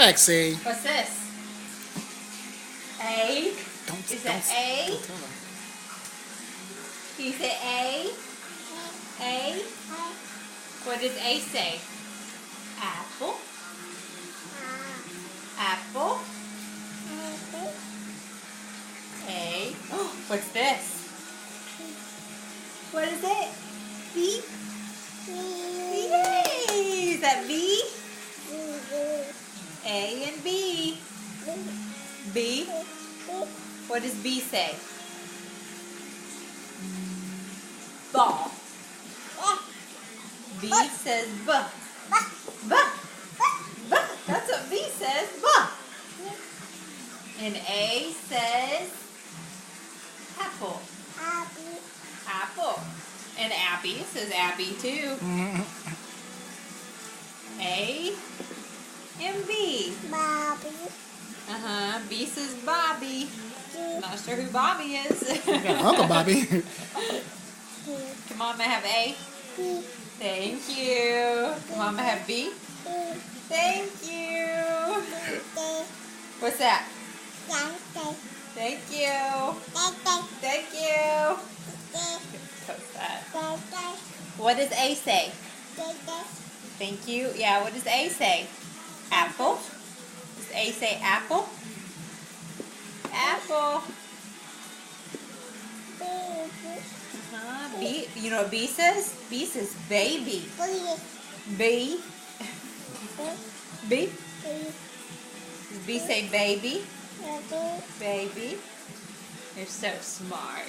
Lexi. What's this? A? Is that A? Don't tell her. Can you say A? A? What does A say? Apple. Apple. A. Oh, what's this? What is it? B? Yay! Is that B? A and B. B? What does B say? Ball. B says B. B. B. That's what B says. B. And A says apple. Apple. And Abby says Abby too. A and B. B says Bobby. Not sure who Bobby is. Uncle Bobby. Can Mama have A? Thank you. Can Mama have B? Thank you. What's that? Thank you. Thank you. What's that? What does A say? Thank you. Yeah, what does A say? Apple. Does A say apple? Apple. B. You know what B says? B says baby. B. B. Does B say baby? Baby. You're so smart.